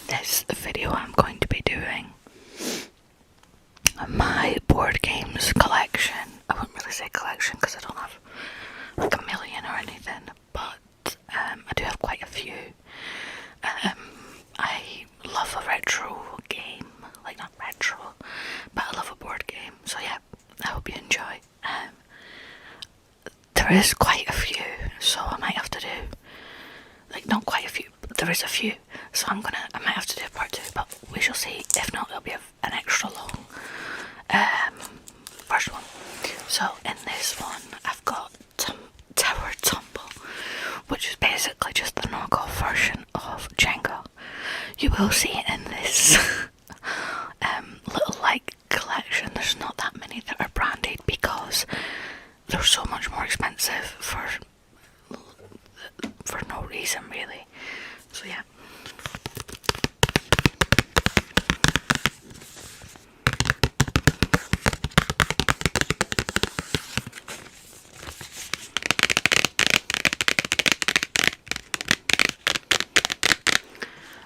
this video I'm going to be doing my board games collection. I wouldn't really say collection because I don't have like a million or anything, but I do have quite a few. I love a retro game, like not retro, but I love a board game, so yeah, I hope you enjoy. There is quite a few, so I might have to do, like not quite a few, but there is a few, so I might have to do part 2, but we shall see. If not, it'll be an extra long first one. So in this one, I've got Tower Tumble, which is basically just the knockoff version of Jenga. You will see it in this little like collection. There's not that many that are branded because they're so much more expensive for no reason really. So yeah.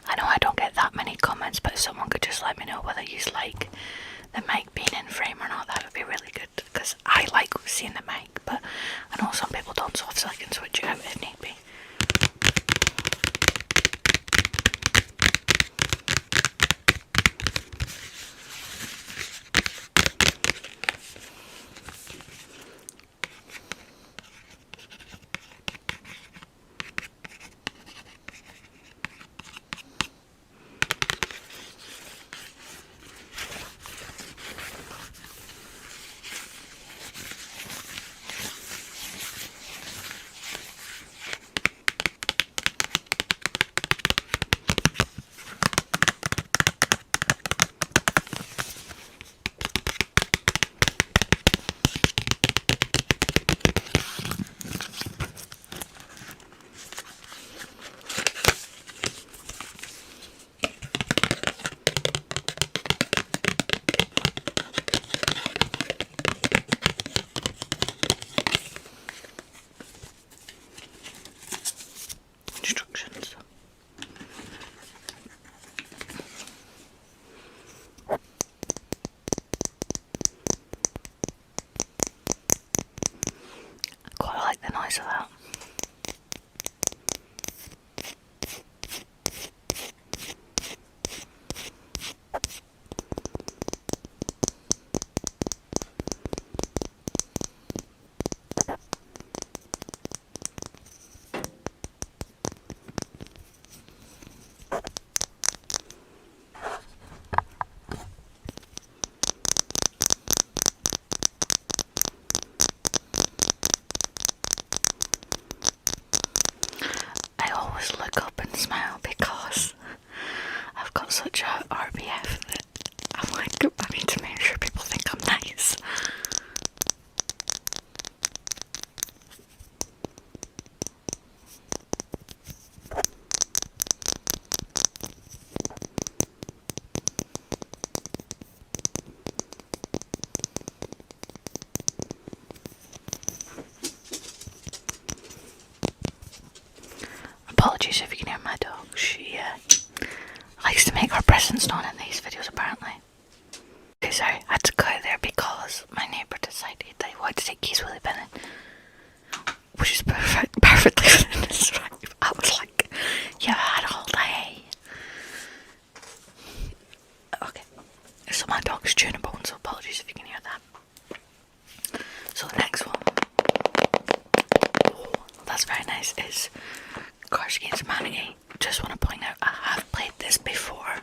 I know I don't get that many comments, but if someone could just let me know whether you like the mic being in frame or not, that would be really good, because I like seeing the mic, but I know some people don't, so I can switch it out if need be. Instructions. Quite like the noise of that. Look up and smile because I've got such a RBF that I'm like, I need to make sure people think I'm nice. Apologies if you can hear my dog. She likes to make her presence known in these videos apparently. Okay, sorry, I had to cut it there because my neighbour decided that he wanted to take keys with him, which is perfectly within his right. I was like, you had all day. Okay, so my dog's chewing a bone, so apologies if you can hear that. So the next one, oh, that's very nice, is Cards Against Humanity. Just want to point out, I have played this before,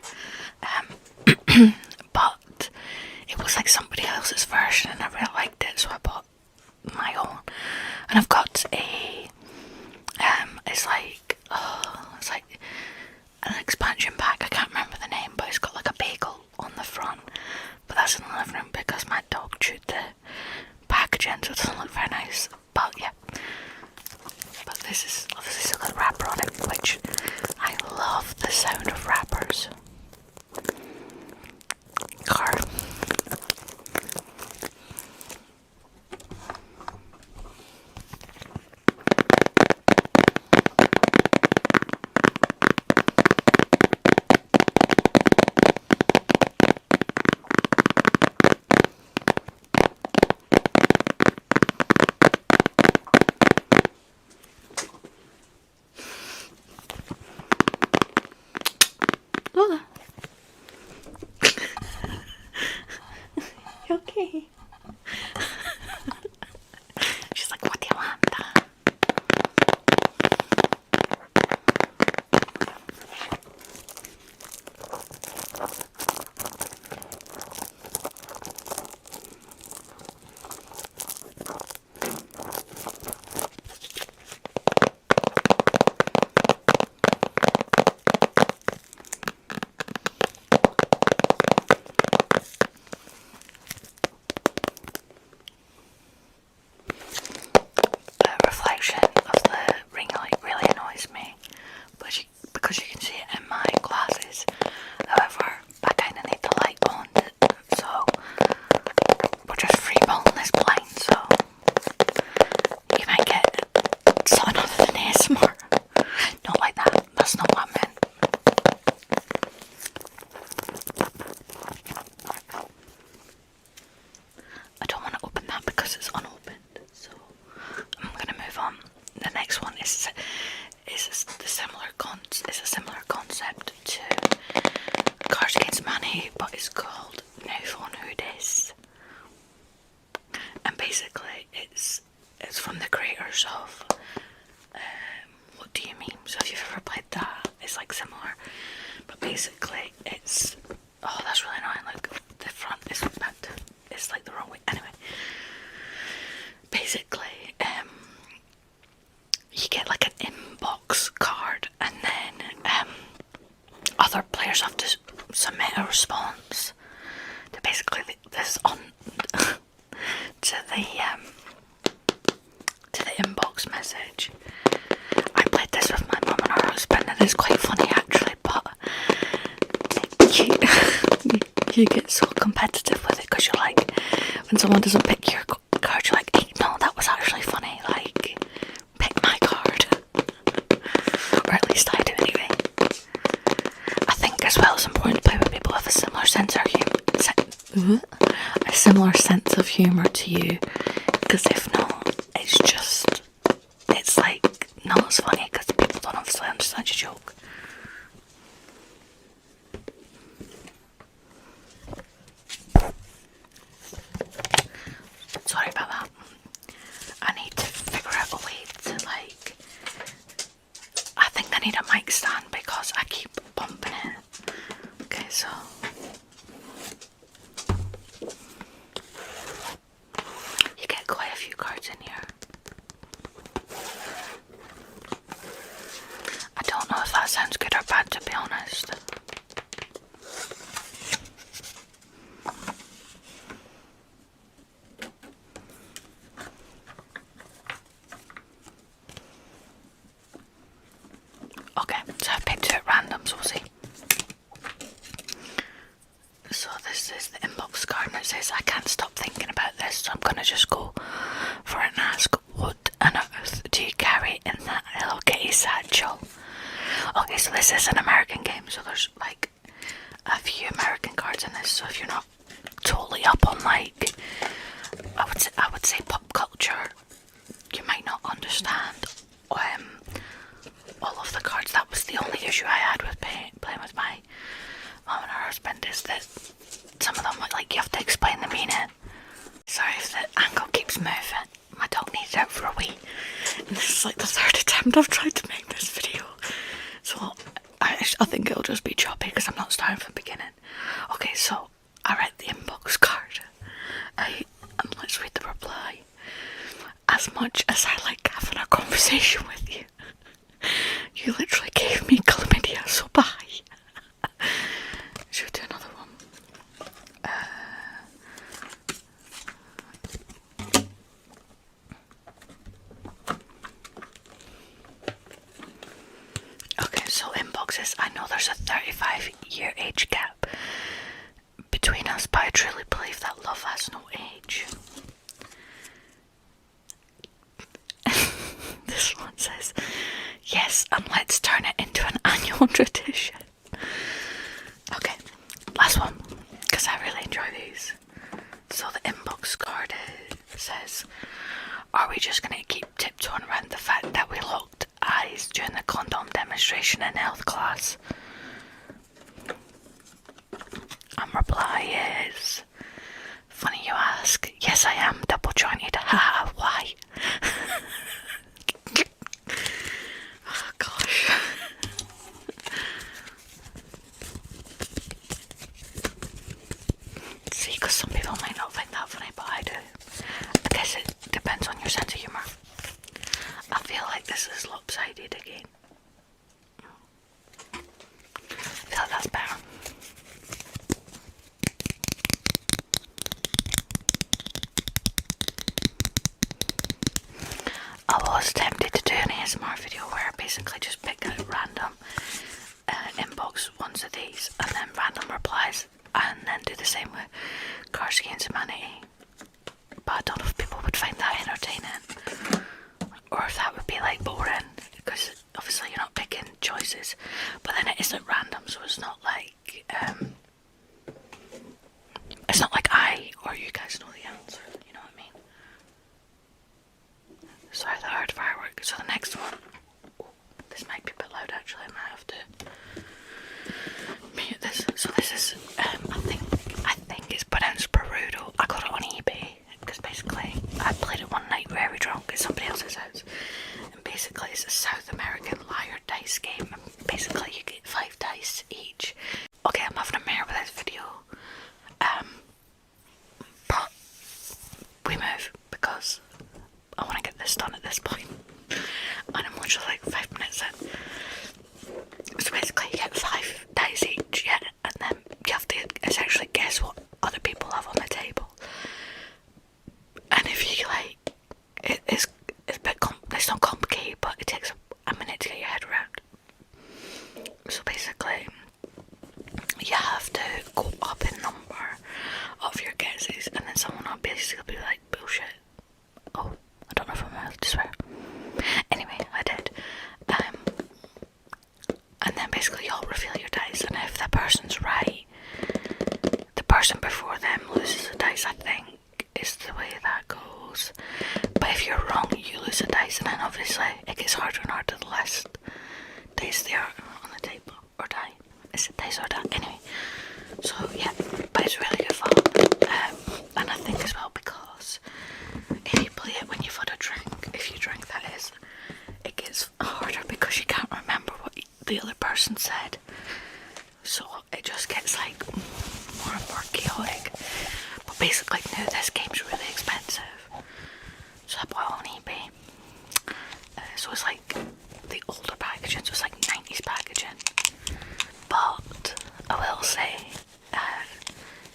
but it was like somebody else's version and I really liked it, so I bought my own. And I've got a, it's like an expansion pack. I can't remember the name, but it's got like a bagel on the front. But that's in the living room because my dog chewed the packaging, so it doesn't look very nice. But yeah. But this is obviously still got a wrapper on it, which I love the sound of wrappers. Car. She's like, what do you want? The reflection of the ring light really annoys me, but because you can see it in my glasses. However, I kind of need the light on, so we're just freeballing this blind, so you might get something other than ASMR. Not like that, that's not what I meant. I don't want to open that because it's unopened, so I'm going to move on. The next one is a similar concept to Cards Against Humanity, but it's called Now Phone Who Dis. And basically it's from the creators of What Do You Mean? So if you've ever played that, it's like similar, but basically it's, oh that's really annoying, like the front is bent, it's like the wrong way. Anyway, basically you get like an inbox card, and then other players have to submit a response to basically this on to the inbox message. I played this with my mum and her husband, and it's quite funny actually, but you get so competitive with it because you're like, when someone doesn't pick your card, you're like, hey, no, that was actually funny, like, pick my card. Or at least I do anyway. I think as well it's important to play with people with a similar sense of humour to you, because if not, it's like not as funny because people don't obviously understand your joke. Sorry about that. I need to figure out a way to, like, I think I need a mic stand because I keep bumping it. Okay, so you get quite a few cards in here. I don't know if that sounds good or bad, to be honest. Okay, so I picked two at random, so we'll see. So this is the inbox card, and it says, I can't stop thinking about this, so I'm gonna just go for it and ask, what on earth do you carry in that Hello Kitty satchel? Okay, so this is an American game, so there's like a few American cards in this, so if you're not totally up on, like, I would say pop culture, you might not understand all of the cards. That was the only issue I had with playing with my mum and her husband, is that some of them, like, you have to explain the meaning. Sorry if the angle keeps moving. My dog needs out for a wee. And this is like the third attempt I've tried to make this video. So I think it'll just be choppy because I'm not starting from the beginning. Okay, so I read the inbox card. And let's read the reply. As much as I like having a conversation with you, you literally gave me chlamydia, so bye. Should we do another one? Okay, so inboxes. I know there's a 35-year age gap between us, but I truly believe that love has no age. This one says, yes, and let's turn it into an annual tradition. Okay, last one, because I really enjoy these. So the inbox card says, are we just going to keep tiptoeing around the fact that we locked eyes during the condom demonstration in health class? And reply is, funny you some people might not find that funny, but I do. I guess it depends on your sense of humour. I feel like this is lopsided again. I feel like that's better. I was tempted to do an ASMR video where I basically just pick out random inbox ones of these and then random replies and then do the same with Cards Against Humanity. But I don't know if people would find that entertaining or if that would be like boring, because obviously you're not picking choices, but then it isn't random, so it's not like I or you guys know the answer, you know what I mean? Sorry that I heard fireworks. So the next one, this might be a bit loud actually, I might have to mute this. So this is, I think it's pronounced Perudo. I got it on eBay because basically I played it one night very drunk at somebody else's house, and basically it's a South American liar dice game, and basically you get 5 dice each. Okay, I'm having a mare with this video, but we move because I want to get this done at this point, and I'm literally like 5 minutes in. So basically you get 5 dice each, yeah, and then you have to essentially guess what other people have on the table. And if you like, it's a bit it's not complicated, but it takes a minute to get your head around. So basically you have to go up in number of your guesses, and then someone will basically be like, bullshit. Oh, I don't know if I'm allowed to swear. Anyway, I did. And then basically you all reveal your dice, and if the person's right, the person before them loses a dice, I think, is the way that goes. But if you're wrong, you lose a dice, and then obviously it gets harder and harder the less dice there on the table. Or die. Is it dice or die? Anyway. So yeah, but it's really good fun. And I think as well, because if you play it when you've had a drink, if you drink that is, it gets harder because you can't remember what the other person said. So it just gets like more and more chaotic. But basically now this game's really expensive. So I bought it on eBay. So it's like the older packaging, so it's like 90s packaging. But I will say,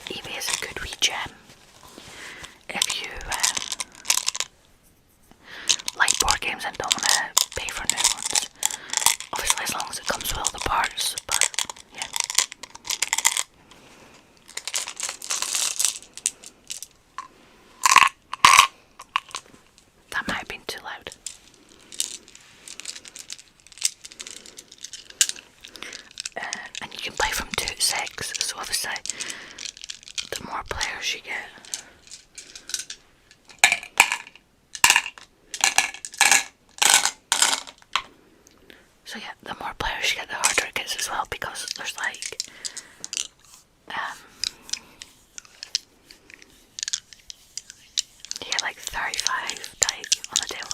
eBay is a good wee gem if you like board games and don't want to pay for new ones. Obviously as long as it comes with all the parts, but yeah. That might have been too loud. And you can play from 2 to 6, so obviously the more players you get, so yeah, the more players you get, the harder it gets as well, because there's like you get like 35 dice on the table.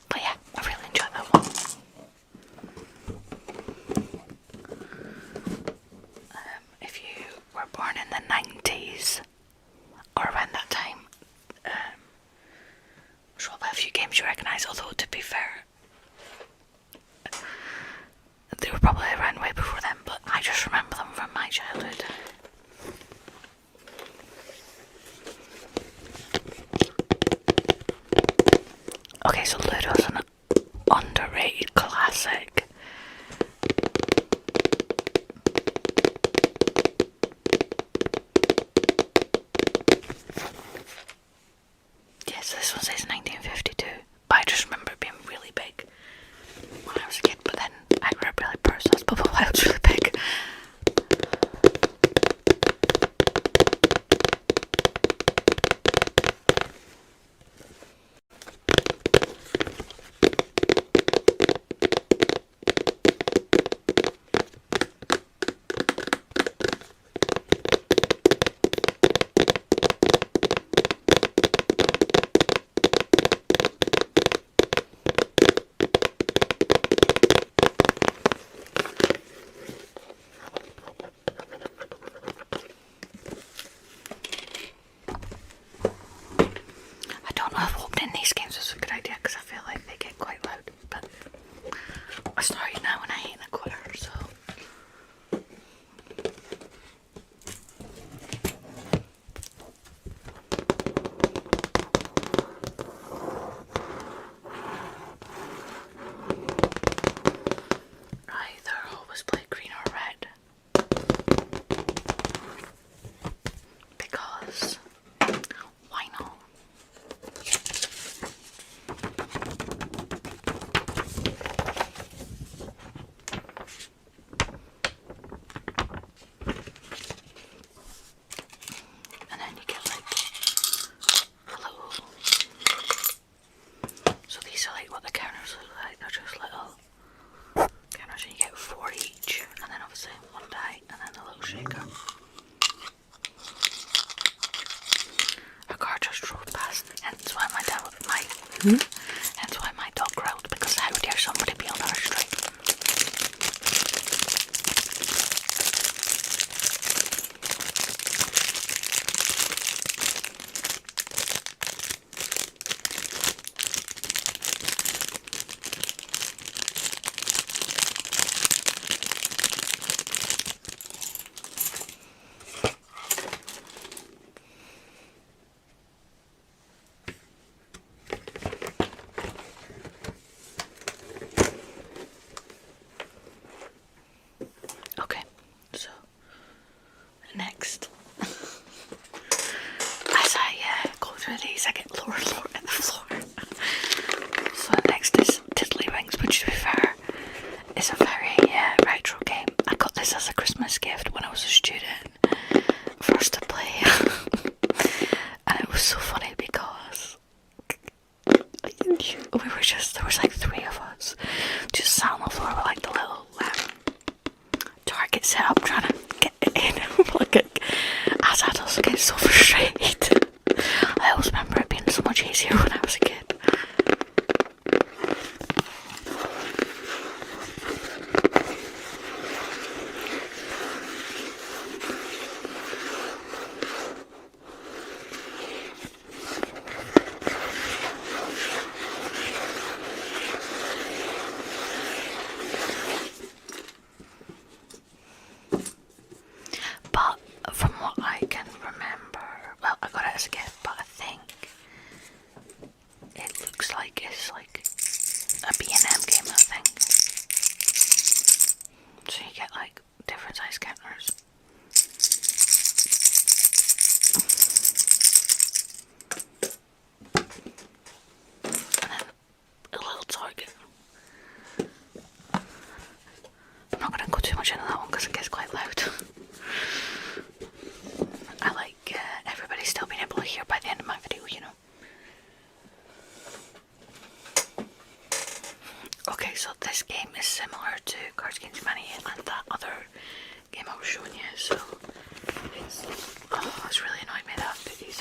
But yeah, I really enjoyed that one. If you were born in the 90s or around that time, there's probably a few games you recognise, although to be fair, they were probably around way before them, but I just remember them from my childhood. Okay, so Ludo's an underrated classic. Yes, this one says 1952, but I just remember it being really big when I was a kid, but then I grew up really poor, so that's probably why it was really big. That's why my dog growled, because how dare somebody be on our street? Okay, so next, as I go through these, I get lower and lower at the floor. So next is Tiddly Rings, which, to be fair, is a very retro game. I got this as a Christmas gift when I was a student, for us to play, and it was so funny because we were just, there was like 3 of us, just sat on the floor with like the little target set up, trying to get it in. Like, as adults, I get so frustrated. I always remember it being so much easier when I was a kid. But from what I can remember, well, I got it as a gift, but I think it looks like it's like a B&M game, I think. So you get like different size counters. And then a little target. I'm not going to go too much into that one because it gets quite loud. I like everybody still being able to hear by the end of my video, you know. Okay, so this game is similar to Cards Against Humanity and that other game I was showing you, so it's really annoyed me that these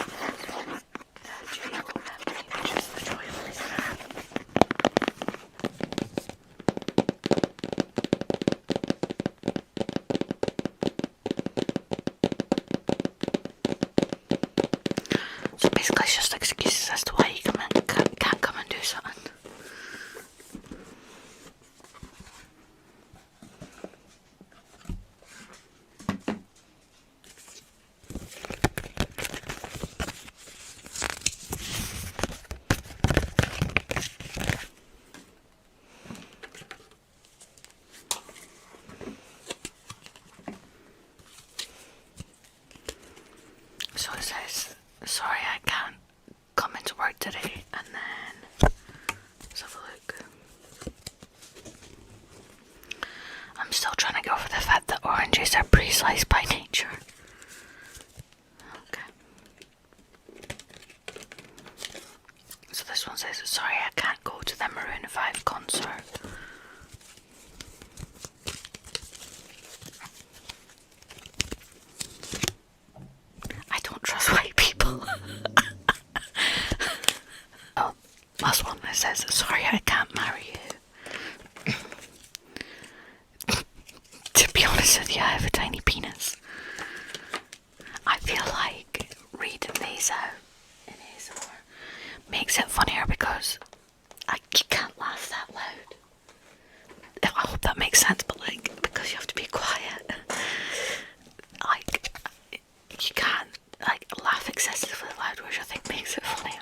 J.O. which is the joy of this. So basically it's just excuses as to why you can't come and do something. So it says, sorry I can't come into work today, and then let's have a look. I'm still trying to get over the fact that oranges are pre-sliced by nature. Okay. So this one says, sorry I can't go to the Maroon 5 concert. I don't trust white people. Oh, last one that says, sorry I can't marry you. To be honest with you, I have a tiny penis. I feel like reading these out in ASMR makes it funnier because you can't laugh that loud. I hope that makes sense, but like, because you have to be quiet, like, you can't like laugh excessively loud, which I think makes it funnier.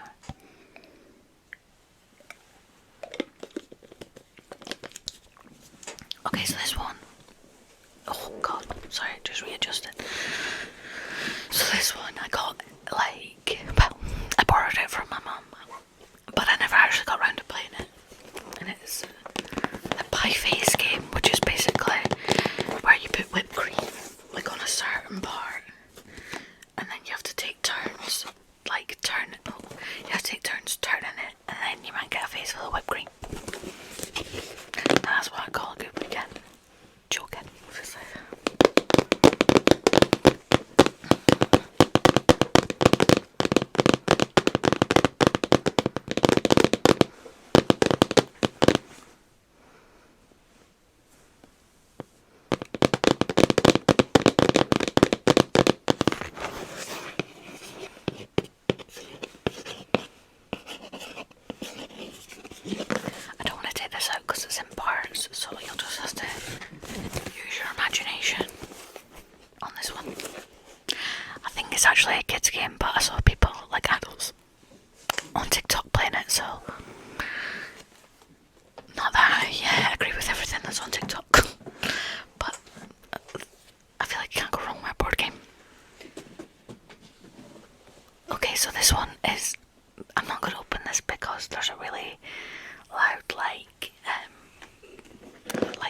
Okay, so this one, oh god, sorry, just readjusted. So this one I got, like, well, I borrowed it from my mum, but I never actually got around to playing it. And it's a pie face game, which is basically where you put whipped cream like on a certain part, and then you have to take turns, like you have to take turns turning it, and then you might get a face full of whipped cream. And that's what I call a good weekend. Joking, obviously. actually a kids game, but I saw people, like adults, on TikTok playing it, so not that I agree with everything that's on TikTok, but I feel like you can't go wrong with a board game. Okay, so this one is, I'm not going to open this because there's a really loud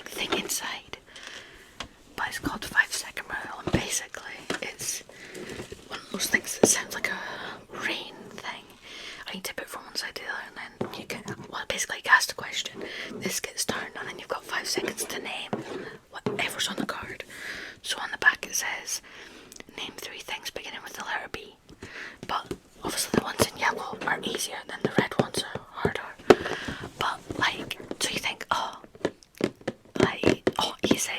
thing inside, but it's called 5-second rule, and basically it's one of those things that sounds like a rain thing. You tip it from one side to the other, and then you get, well, basically you ask a question, this gets turned, and then you've got 5 seconds to name whatever's on the card. So on the back it says, name 3 things beginning with the letter B, but obviously the ones in yellow are easier than the red ones are harder, but so you think, easy,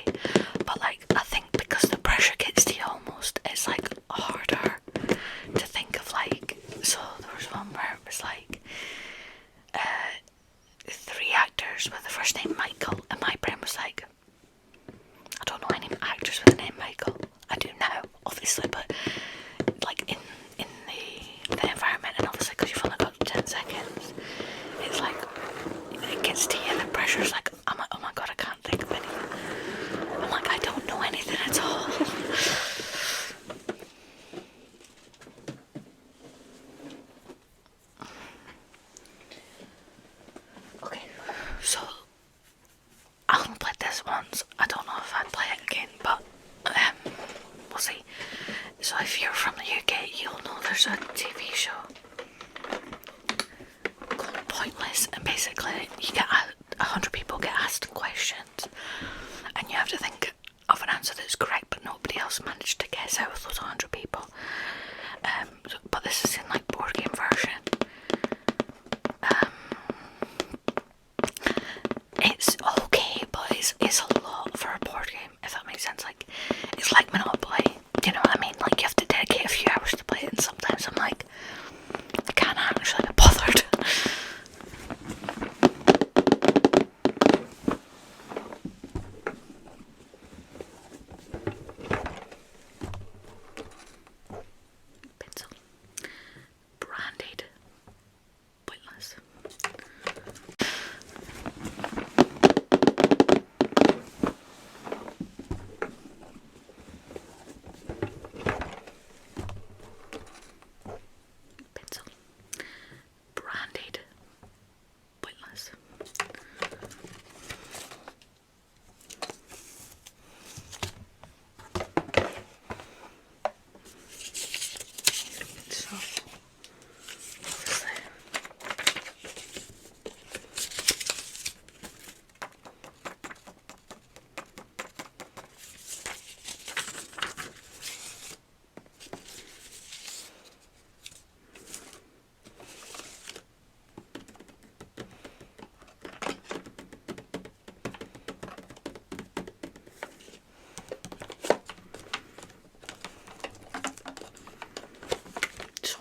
but I think because the pressure gets to you almost, it's harder to think of so there was one where it was 3 actors with the first name Michael, and my brain was I don't know any actors with the name Michael. I do now, obviously, but in the environment, and obviously because you've only got 10 seconds, it's it gets to you, the pressure's I'm oh my god, I can't think of anything. I'm I don't know anything at all. Okay, so I only played this once. I don't know if I'd play it again, but we'll see. So if you're from the UK, you'll know there's a TV show called Pointless, and basically you get 100 people get asked questions, and you have to think of an answer that's correct, but nobody else managed to guess out of those 100 people. But this is in board game version. It's okay, but it's a lot for a board game, if that makes sense. It's like Monopoly, you know what I mean? You have to dedicate a few hours to play it, and sometimes I'm I can't actually be bothered. Pencil. Branded. Pointless. Pencil. Branded. Pointless. So, obviously,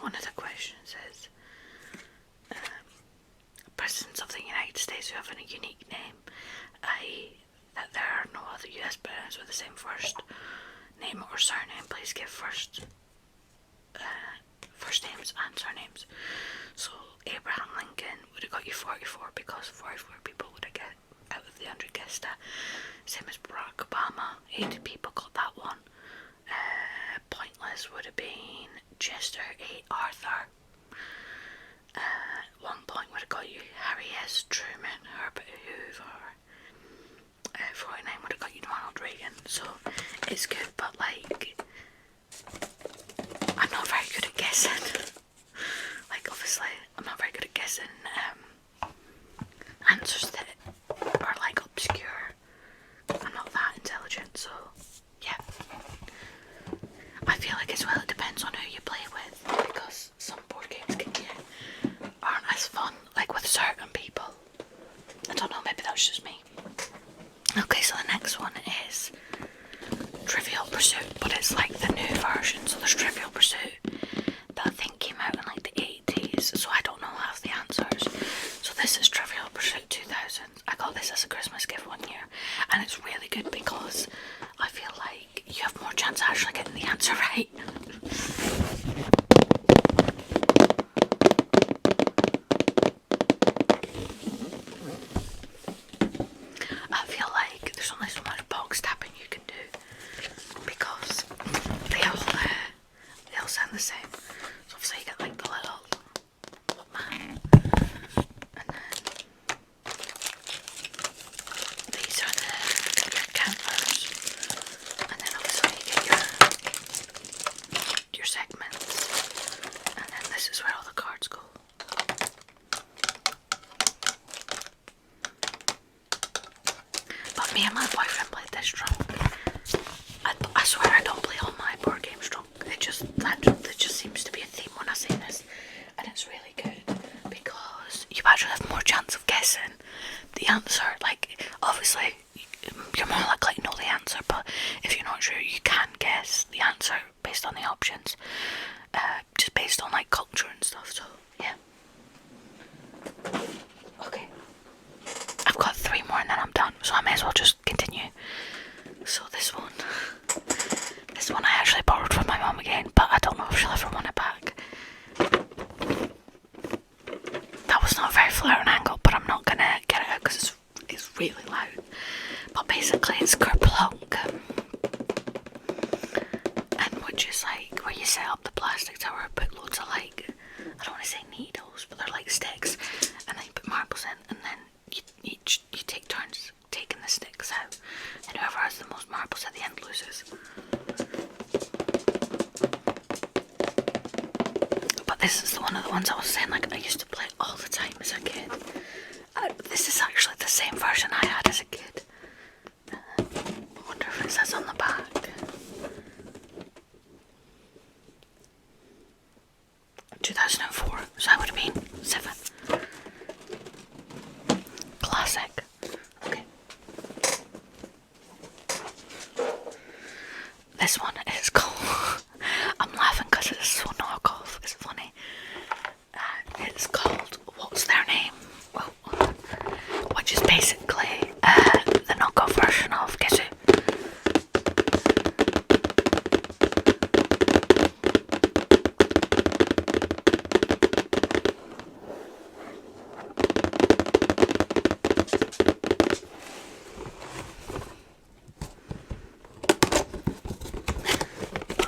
one of the questions is, Presidents of the United States who have a unique name, i.e. that there are no other US presidents with the same first name or surname, please give first names and surnames. So Abraham Lincoln would have got you 44 because 44 people would have get out of the 100 guessed that. Same as Barack Obama, 80 people got that one. Pointless would have been Chester A. Arthur. 1 point would have got you Harry S. Truman, Herbert Hoover. 49 would have got you Ronald Reagan. So it's good, but I'm not very good at guessing. Obviously, I'm not very good at guessing answers that are obscure. I'm not that intelligent, so yeah. I feel as well it depends on who you play with, because some board games aren't as fun, with certain people. I don't know, maybe that's just me. Okay, so the next one is Trivial Pursuit, but it's the new version. So there's Trivial Pursuit that I think came out in the 80s, so I don't know half the answers. So this is Trivial Pursuit 2000. I got this as a Christmas gift one year, and it's really good because I feel you have more chance of actually getting the answer right. answer, like, obviously, you're more likely to know the answer, but if you're not sure, you can guess the answer based on the options, just based on, like, culture and stuff, so, yeah. Okay. I've got 3 more and then I'm done, so I may as well just continue. So this one I actually borrowed from my mum again, but I don't know if she'll ever want it back. That was not a very flattering angle, but I'm not gonna get it out because it's really loud. But basically it's kerplunk, and which is like where you set up the plastic tower, put loads of, like, I don't want to say needles, but they're like sticks, and then you put marbles in, and then you take turns taking the sticks out, and whoever has the most marbles at the end loses. But this is one of the ones I was saying, like, I used to play all the time as a kid. This is actually the same version I had as a kid. I wonder if it says on the back. $2004, so I would have been 7. Classic. Okay. This one is called, I'm laughing because it's so knockoff, it's funny. It's called What's Their Name? Well, which is basically the knockoff version of Guess Who?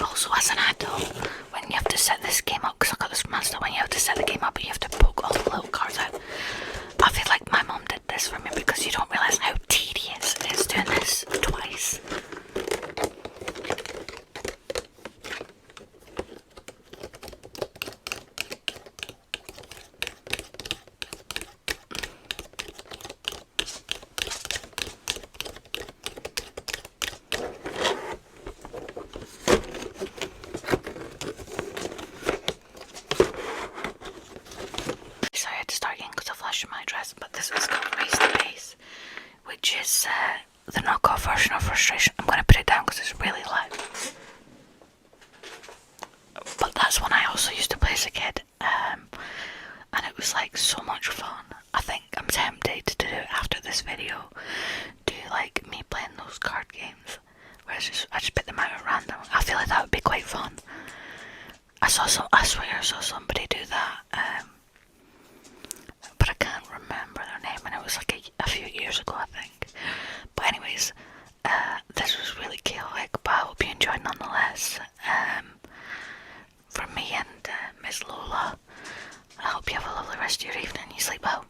Also, as an adult, when you have to set this game up, because I got this from Insta, when you have to set the game up, you have to poke all the little cards out. I feel like my mum did this for me because you don't realise how tedious it is doing this twice. Sorry, I had to start again because I flashed in my address, but this is called Race to Base, which is the knockoff version of Frustration. I'm going to put it down because it's really loud. But that's one I also used to play as a kid, and it was like so much fun. I think I'm tempted to do it after this video, do like me playing those card games, where I just pick them out at random. I feel like that would be quite fun. I swear I saw somebody do that, but I can't remember their name, and it was like a few years ago, I think. But anyways, this was really chaotic, but I hope you enjoyed nonetheless. From me and Miss Lola, I hope you have a lovely rest of your evening. You sleep well.